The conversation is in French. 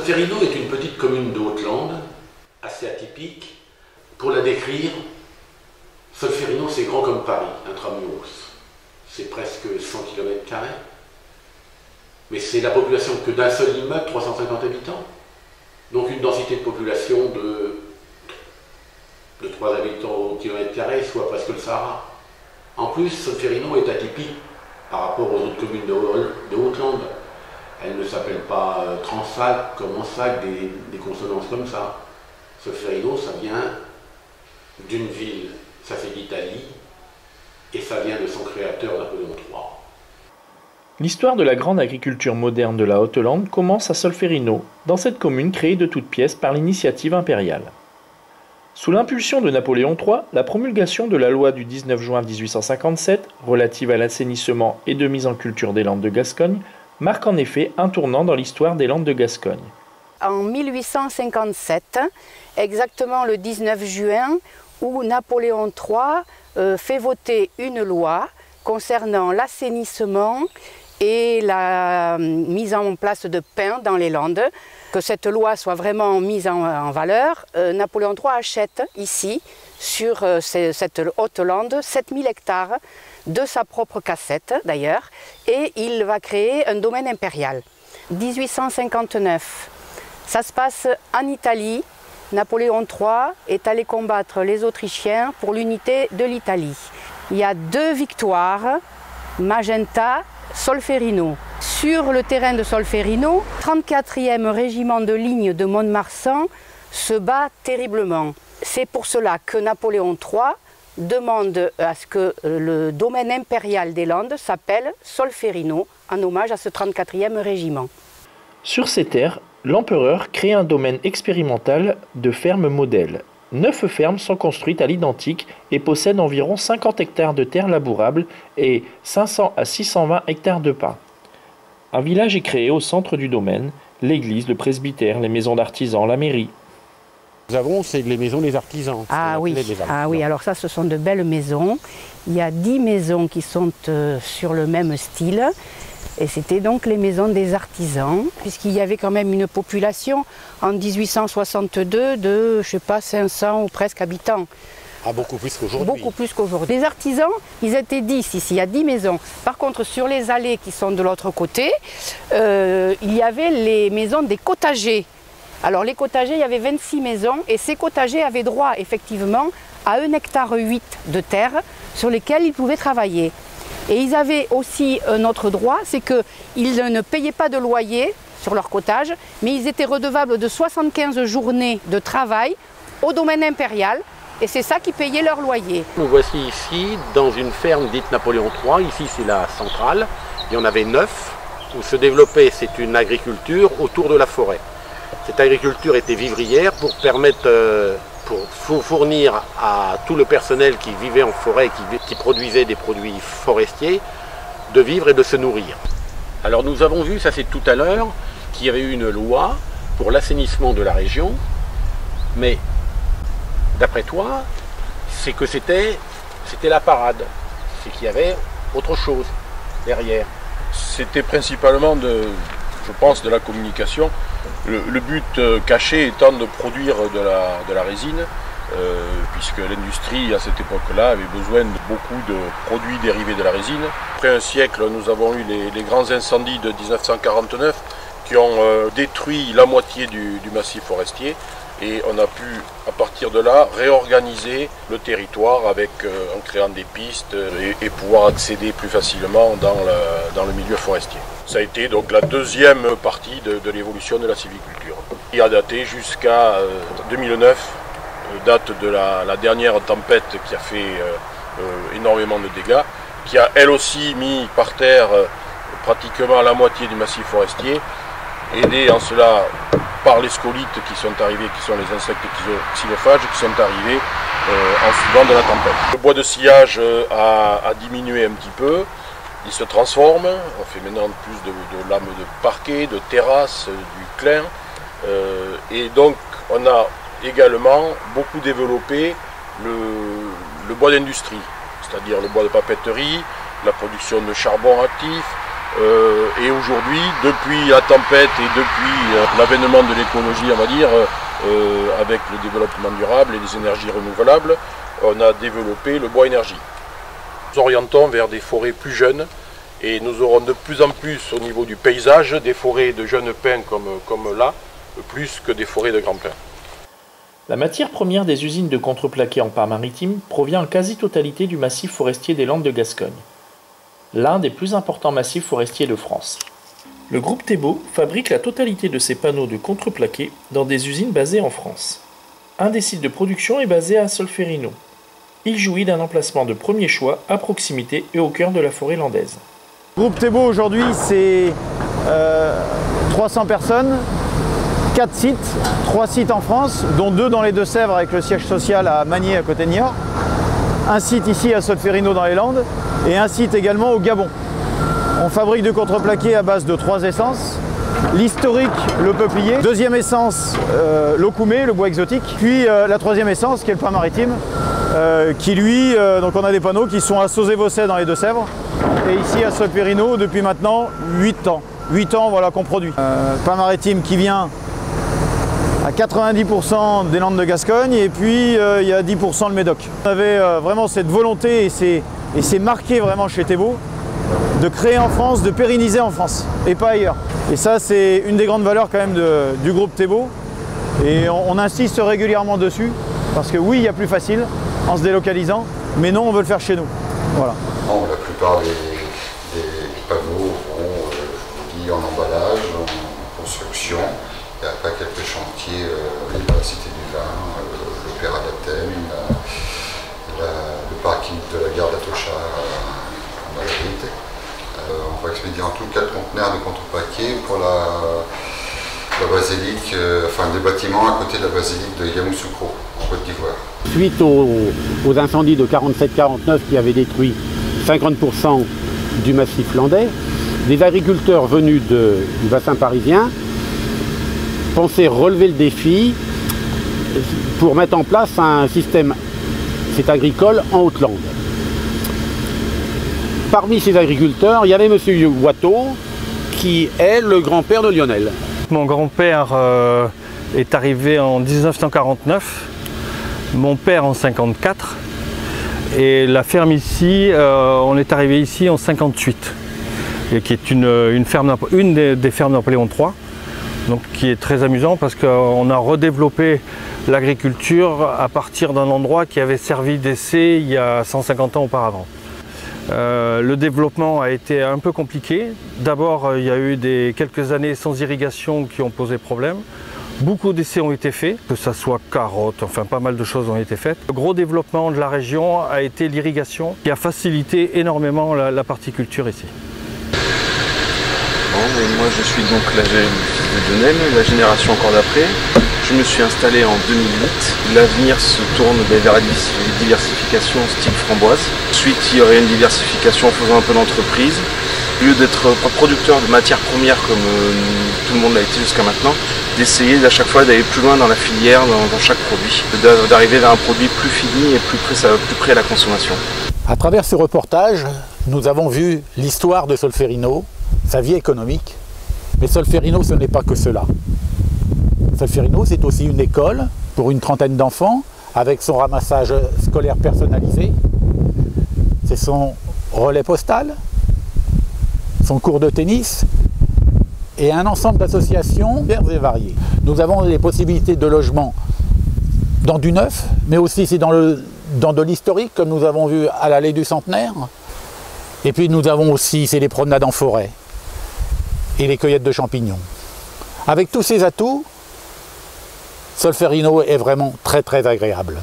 Solferino est une petite commune de Haute-Lande, assez atypique. Pour la décrire, Solferino c'est grand comme Paris, intramuros. C'est presque 100 km². Mais c'est la population que d'un seul immeuble, 350 habitants. Donc une densité de population de 3 habitants au km², soit presque le Sahara. En plus, Solferino est atypique par rapport aux autres communes de Haute-Lande. Elle ne s'appelle pas Transac, comme Ansac, des consonances comme ça. Solferino, ça vient d'une ville, ça fait d'Italie, et ça vient de son créateur, Napoléon III. L'histoire de la grande agriculture moderne de la Haute-Lande commence à Solferino, dans cette commune créée de toutes pièces par l'initiative impériale. Sous l'impulsion de Napoléon III, la promulgation de la loi du 19 juin 1857, relative à l'assainissement et de mise en culture des Landes de Gascogne, marque en effet un tournant dans l'histoire des Landes de Gascogne. En 1857, exactement le 19 juin, où Napoléon III fait voter une loi concernant l'assainissement et la mise en place de pain dans les Landes. Que cette loi soit vraiment mise en valeur, Napoléon III achète ici, sur cette Haute-Lande, 7000 hectares de sa propre cassette d'ailleurs, et il va créer un domaine impérial. 1859, ça se passe en Italie. Napoléon III est allé combattre les Autrichiens pour l'unité de l'Italie. Il y a 2 victoires, Magenta, Solferino. Sur le terrain de Solferino, 34e régiment de ligne de Mont-de-Marsan se bat terriblement. C'est pour cela que Napoléon III demande à ce que le domaine impérial des Landes s'appelle Solferino, en hommage à ce 34e régiment. Sur ces terres, l'empereur crée un domaine expérimental de fermes modèles. 9 fermes sont construites à l'identique et possèdent environ 50 hectares de terres labourables et 500 à 620 hectares de pins. Un village est créé au centre du domaine, l'église, le presbytère, les maisons d'artisans, la mairie. Nous avons, c'est les maisons des artisans. Ah oui, alors ça, ce sont de belles maisons. Il y a 10 maisons qui sont sur le même style. Et c'était donc les maisons des artisans, puisqu'il y avait quand même une population en 1862 de, je sais pas, 500 ou presque habitants. Ah, beaucoup plus qu'aujourd'hui. Beaucoup plus qu'aujourd'hui. Les artisans, ils étaient 10 ici, il y a 10 maisons. Par contre, sur les allées qui sont de l'autre côté, il y avait les maisons des cotagers. Alors les cotagers, il y avait 26 maisons et ces cotagers avaient droit effectivement à 1,8 hectare de terre sur lesquelles ils pouvaient travailler. Et ils avaient aussi un autre droit, c'est qu'ils ne payaient pas de loyer sur leur cotage, mais ils étaient redevables de 75 journées de travail au domaine impérial, et c'est ça qui payait leur loyer. Nous voici ici dans une ferme dite Napoléon III, ici c'est la centrale, il y en avait 9, où se développait, c'est une agriculture autour de la forêt. Cette agriculture était vivrière pour permettre, pour fournir à tout le personnel qui vivait en forêt, qui produisait des produits forestiers, de vivre et de se nourrir. Alors nous avons vu, ça c'est tout à l'heure, qu'il y avait eu une loi pour l'assainissement de la région, mais d'après toi, c'est que c'était la parade, c'est qu'il y avait autre chose derrière. C'était principalement, je pense, de la communication. Le but caché étant de produire de la résine, puisque l'industrie à cette époque-là avait besoin de beaucoup de produits dérivés de la résine. Après un siècle, nous avons eu les grands incendies de 1949 qui ont détruit la moitié du massif forestier. Et on a pu, à partir de là, réorganiser le territoire en créant des pistes et pouvoir accéder plus facilement dans le milieu forestier. Ça a été donc la deuxième partie de l'évolution de la sylviculture. Il a daté jusqu'à 2009, date de la dernière tempête qui a fait énormément de dégâts, qui a elle aussi mis par terre pratiquement la moitié du massif forestier, aidé en cela par les scolites qui sont arrivés, qui sont les insectes xylophages, qui sont arrivés en suivant de la tempête. Le bois de sillage a diminué un petit peu, il se transforme, on fait maintenant plus de lames de parquet, de terrasses, du clin, et donc on a également beaucoup développé le bois d'industrie, c'est-à-dire le bois de papeterie, la production de charbon actif, Et aujourd'hui, depuis la tempête et depuis l'avènement de l'écologie, on va dire, avec le développement durable et les énergies renouvelables, on a développé le bois énergie. Nous orientons vers des forêts plus jeunes et nous aurons de plus en plus au niveau du paysage des forêts de jeunes pins comme là, plus que des forêts de grands pins. La matière première des usines de contreplaqué en part maritime provient en quasi-totalité du massif forestier des Landes de Gascogne, l'un des plus importants massifs forestiers de France. Le groupe Thébault fabrique la totalité de ses panneaux de contreplaqué dans des usines basées en France. Un des sites de production est basé à Solferino. Il jouit d'un emplacement de premier choix à proximité et au cœur de la forêt landaise. Le groupe Thébault aujourd'hui c'est 300 personnes, 4 sites, 3 sites en France, dont 2 dans les Deux-Sèvres avec le siège social à Magny à côté de Niort, un site ici à Solferino dans les Landes et un site également au Gabon. On fabrique du contreplaqué à base de 3 essences. L'historique, le peuplier. Deuxième essence, l'okoumé, le bois exotique. Puis la troisième essence, qui est le pin maritime, qui lui, donc on a des panneaux qui sont à Sauzé-Vaucet dans les Deux-Sèvres. Et ici à Solferino depuis maintenant 8 ans. 8 ans voilà, qu'on produit. Pin maritime qui vient à 90% des Landes de Gascogne et puis il y a 10% le Médoc. On avait vraiment cette volonté et c'est marqué vraiment chez Thébault de créer en France, de pérenniser en France et pas ailleurs. Et ça c'est une des grandes valeurs quand même du groupe Thébault et on insiste régulièrement dessus parce que oui il y a plus facile en se délocalisant mais non on veut le faire chez nous. Voilà. Non, la plupart des panneaux vont je vous dis, en emballage, en construction et après quelques chantiers, la Cité du Vin, l'Opéra d'Athènes, le parking de la gare d'Atocha en Marguerite. On va expédier en tout 4 conteneurs de contreplaqué pour la basilique, enfin des bâtiments à côté de la basilique de Yamoussoukro, en Côte d'Ivoire. Suite aux incendies de 47-49 qui avaient détruit 50% du massif landais, des agriculteurs venus du bassin parisien pensaient relever le défi pour mettre en place un système agricole en Haute-Lande. Parmi ces agriculteurs, il y avait M. Watteau, qui est le grand-père de Lionel. Mon grand-père est arrivé en 1949, mon père en 1954, et la ferme ici, on est arrivé ici en 1958, et qui est une des fermes Napoléon III, donc qui est très amusant parce qu'on a redéveloppé l'agriculture à partir d'un endroit qui avait servi d'essai il y a 150 ans auparavant. Le développement a été un peu compliqué. D'abord, il y a eu quelques années sans irrigation qui ont posé problème. Beaucoup d'essais ont été faits, que ce soit carottes, enfin pas mal de choses ont été faites. Le gros développement de la région a été l'irrigation qui a facilité énormément la particulture ici. Moi je suis donc le fils de Lionel, la génération encore d'après. Je me suis installé en 2008. L'avenir se tourne vers la diversification style framboise. Ensuite, il y aurait une diversification en faisant un peu d'entreprise. Au lieu d'être producteur de matières premières comme tout le monde l'a été jusqu'à maintenant, d'essayer à chaque fois d'aller plus loin dans la filière, dans chaque produit, d'arriver vers un produit plus fini et plus près à la consommation. À travers ce reportage, nous avons vu l'histoire de Solferino, sa vie économique. Mais Solferino, ce n'est pas que cela. Solferino, c'est aussi une école pour une trentaine d'enfants avec son ramassage scolaire personnalisé. C'est son relais postal, son cours de tennis et un ensemble d'associations diverses et variées. Nous avons les possibilités de logement dans du neuf, mais aussi dans de l'historique, comme nous avons vu à l'allée du Centenaire. Et puis nous avons aussi les promenades en forêt et les cueillettes de champignons. Avec tous ces atouts, Solferino est vraiment très très agréable.